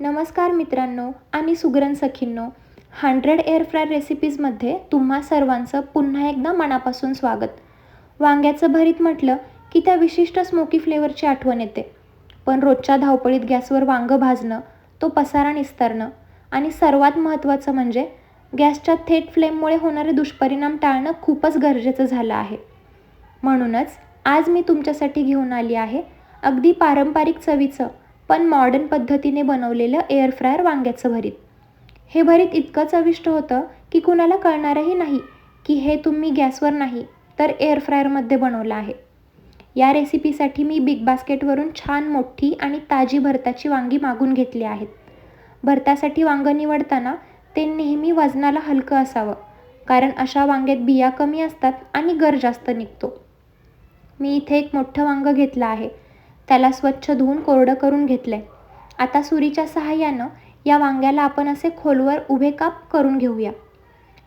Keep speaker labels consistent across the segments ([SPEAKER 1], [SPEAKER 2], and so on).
[SPEAKER 1] नमस्कार मित्रांनो आणि सुगरण सखींनो, 100 एअर फ्रायर रेसिपीजमध्ये तुम्हा सर्वांचं पुन्हा एकदा मनापासून स्वागत. वांग्याचं भरीत म्हटलं की त्या विशिष्ट स्मोकी फ्लेवरची आठवण येते. पण रोजच्या धावपळीत गॅसवर वांगं भाजणं, तो पसारा निस्तारणं आणि सर्वात महत्त्वाचं म्हणजे गॅसच्या थेट फ्लेममुळे होणारे दुष्परिणाम टाळणं खूपच गरजेचं झालं आहे. म्हणूनच आज मी तुमच्यासाठी घेऊन आली आहे अगदी पारंपरिक चवीचं पण मॉडर्न पद्धतीने बनवलेलं एअर फ्रायर वांग्याचं भरीत. हे भरीत इतकं चविष्ट होतं की कुणाला कळणारही नाही की हे तुम्ही गॅसवर नाही तर एअर फ्रायरमध्ये बनवलं आहे. या रेसिपीसाठी मी बिग बास्केटवरून छान मोठी आणि ताजी भरताची वांगी मागून घेतली आहेत. भरतासाठी वांगं निवडताना ते नेहमी वजनाला हलकं असावं, कारण अशा वांग्यात बिया कमी असतात आणि गर जास्त निघतो. मी इथे एक मोठं वांगं घेतलं आहे. त्याला स्वच्छ धुवून कोरडं करून घेतलंय. आता सुरीच्या सहाय्यानं या वांग्याला आपण असे खोलवर उभे काप करून घेऊया.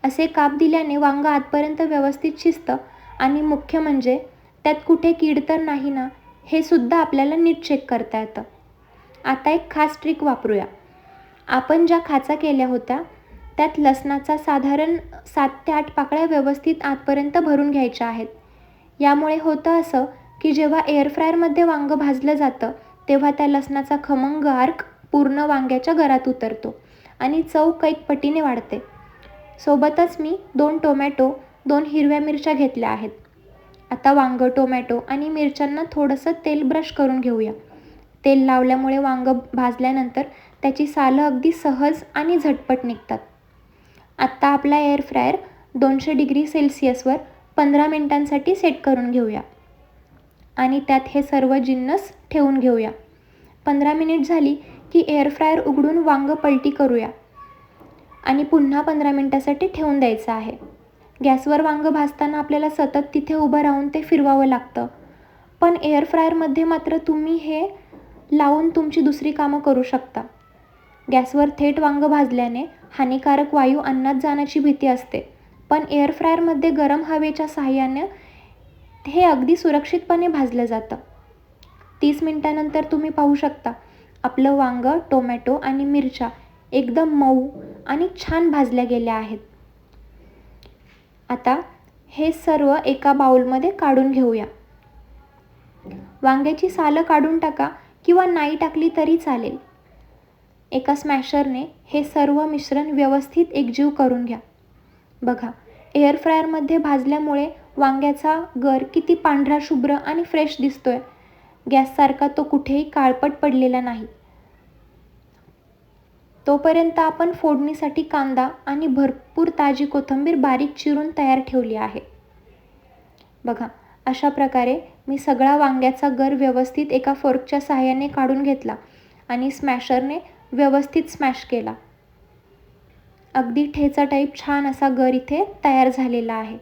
[SPEAKER 1] असे काप दिल्याने वांगं आतपर्यंत व्यवस्थित शिजतं आणि मुख्य म्हणजे त्यात कुठे कीड तर नाही ना, हे सुद्धा आपल्याला नीट चेक करता येतं. आता एक खास ट्रिक वापरूया. आपण ज्या खाचा केल्या होत्या त्यात लसणाचा साधारण 7 ते 8 पाकळ्या व्यवस्थित आतपर्यंत भरून घ्यायच्या आहेत. यामुळे होतं असं की जेव्हा एअर फ्रायरमध्ये वांगं भाजलं जातं तेव्हा त्या लसणाचा खमंग अर्क पूर्ण वांग्याच्या गरात उतरतो आणि चव कैक पटीने वाढते. सोबतच मी 2 टोमॅटो, 2 हिरव्या मिरच्या घेतल्या आहेत. आता वांगं, टोमॅटो आणि मिरच्यांना थोडंसं तेल ब्रश करून घेऊया. तेल लावल्यामुळे वांगं भाजल्यानंतर त्याची सालं अगदी सहज आणि झटपट निघतात. आत्ता आपला एअर फ्रायर 200 डिग्री सेल्सिअसवर 15 मिनिटांसाठी सेट करून घेऊया आणि त्यात हे सर्व जिन्नस ठेवून घेऊया. 15 मिनिट झाली की एअर फ्रायर उघडून वांगं पलटी करूया आणि पुन्हा 15 मिनिटासाठी ठेवून द्यायचं आहे. गॅसवर वांगं भाजताना आपल्याला सतत तिथे उभं राहून ते फिरवावं लागतं. पण एअर फ्रायरमध्ये मात्र तुम्ही हे लावून तुमची दुसरी कामं करू शकता. गॅसवर थेट वांगं भाजल्याने हानिकारक वायू अन्नात जाण्याची भीती असते, पण एअर फ्रायरमध्ये गरम हवेच्या सहाय्याने हे अगदी सुरक्षितपणे भाजलं जातं. 30 मिनिटांनंतर तुम्ही पाहू शकता आपलं वांगं, टोमॅटो आणि मिरच्या एकदम मऊ आणि छान भाजल्या गेल्या आहेत. आता हे सर्व एका बाउलमध्ये काढून घेऊया. वांग्याची सालं काढून टाका किंवा नाही टाकली तरी चालेल. एका स्मॅशरने हे सर्व मिश्रण व्यवस्थित एकजीव करून घ्या. बघा, एअर फ्रायरमध्ये भाजल्यामुळे वांग्याचा गर किती पांढरा शुभ्र आणि फ्रेश दिसतोय. गॅससारखा तो कुठेही काळपट पडलेला नाही. तोपर्यंत आपण फोडणीसाठी कांदा आणि भरपूर ताजी कोथिंबीर बारीक चिरून तयार ठेवली आहे. बघा, अशा प्रकारे मी सगळा वांग्याचा गर व्यवस्थित एका फोर्कच्या सहाय्याने काढून घेतला आणि स्मॅशरने व्यवस्थित स्मॅश केला. अगदी ठेचा टाईप छान असा गर इथे तयार झालेला आहे.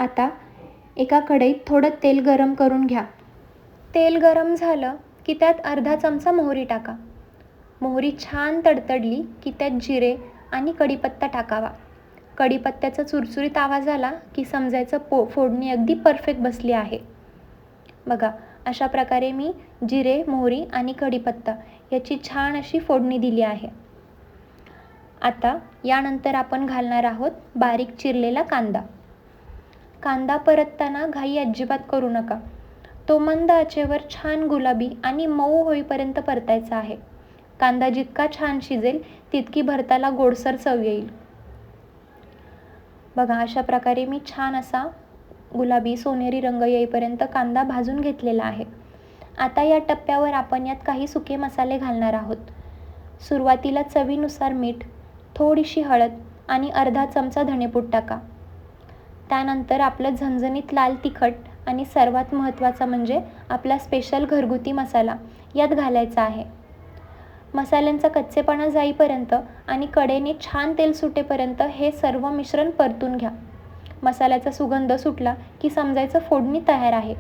[SPEAKER 1] आता एका कढईत थोडं तेल गरम करून घ्या. तेल गरम झालं की त्यात अर्धा चमचा मोहरी टाका. मोहरी छान तडतडली की त्यात जिरे आणि कढीपत्ता टाकावा. कढीपत्त्याचा चुरचुरीत आवाज आला की समजायचं फोडणी अगदी परफेक्ट बसली आहे. बघा, अशा प्रकारे मी जिरे, मोहरी आणि कढीपत्ता याची छान अशी फोडणी दिली आहे. आता यानंतर आपण घालणार आहोत बारीक चिरलेला कांदा. कांदा परतताना घाई अजिबात करू नका. तो मंद आचेवर छान गुलाबी आणि मऊ होईपर्यंत परतायचा आहे. कांदा जितका छान शिजेल तितकी भरताला गोडसर चव येईल. बघा, अशा प्रकारे मी छान असा गुलाबी सोनेरी रंग येईपर्यंत कांदा भाजून घेतलेला आहे. आता या टप्प्यावर आपण यात काही सुके मसाले घालणार आहोत. सुरुवातीला चवीनुसार मीठ, थोडीशी हळद आणि अर्धा चमचा धणेपूड टाका. त्यानंतर आपलं झणझणीत लाल तिखट आणि सर्वात महत्त्वाचा म्हणजे आपला स्पेशल घरगुती मसाला यात घालायचा आहे. मसाल्यांचा कच्चेपणा जाईपर्यंत आणि कडेने छान तेल सुटेपर्यंत हे सर्व मिश्रण परतून घ्या. मसाल्याचा सुगंध सुटला की समजायचं फोडणी तयार आहे.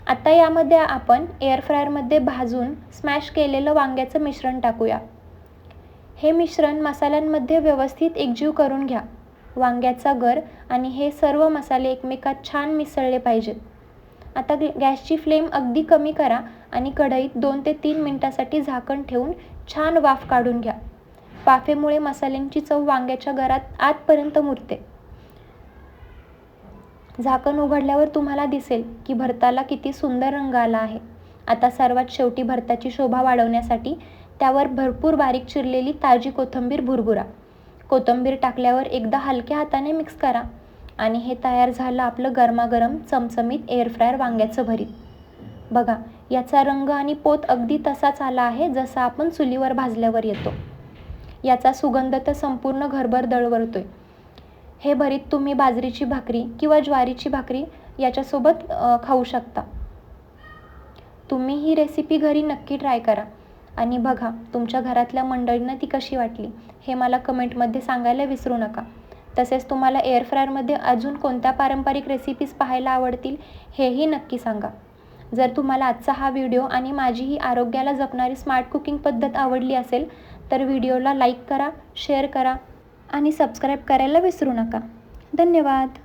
[SPEAKER 1] आता यामध्ये आपण एअर फ्रायरमध्ये भाजून स्मॅश केलेलं वांग्याचं मिश्रण टाकूया. हे मिश्रण मसाल्यांमध्ये व्यवस्थित एकजीव करून घ्या. वांग्याचा गर आणि हे सर्व मसाले एकमेकात छान मिसळले पाहिजेत. आता गॅसची फ्लेम अगदी कमी करा आणि कढईत 2 ते 3 मिनिटासाठी झाकण ठेवून छान वाफ काढून घ्या. वाफेमुळे मसाल्यांची चव वांग्याच्या गरात आतपर्यंत मुरते. झाकण उघडल्यावर तुम्हाला दिसेल की भरताला किती सुंदर रंग आला आहे. आता सर्वात शेवटी भरताची शोभा वाढवण्यासाठी त्यावर भरपूर बारीक चिरलेली ताजी कोथिंबीर भुरभुरा. कोथिंबीर टाकल्यावर एकदा हलक्या हाताने मिक्स करा आणि हे तयार झालं आपलं गरमागरम चमचमीत एअर फ्रायर वांग्याचं भरीत. बघा, याचा रंग आणि पोत अगदी तसाच आला आहे जसा आपण चुलीवर भाजल्यावर येतो. याचा सुगंध तर संपूर्ण घरभर दळवळतोय. हे भरीत तुम्ही बाजरीची भाकरी किंवा ज्वारीची भाकरी याच्यासोबत खाऊ शकता. तुम्ही ही रेसिपी घरी नक्की ट्राय करा आणि बघा तुमच्या घरातल्या मंडळींना ती कशी वाटली हे मला कमेंटमध्ये सांगायला विसरू नका. तसेच तुम्हाला एअर फ्रायरमध्ये अजून कोणत्या पारंपरिक रेसिपीज पाहायला आवडतील हेही नक्की सांगा. जर तुम्हाला आजचा हा व्हिडिओ आणि माझी ही आरोग्याला जपणारी स्मार्ट कुकिंग पद्धत आवडली असेल तर व्हिडिओला लाईक करा, शेअर करा आणि सबस्क्राईब करायला विसरू नका. धन्यवाद.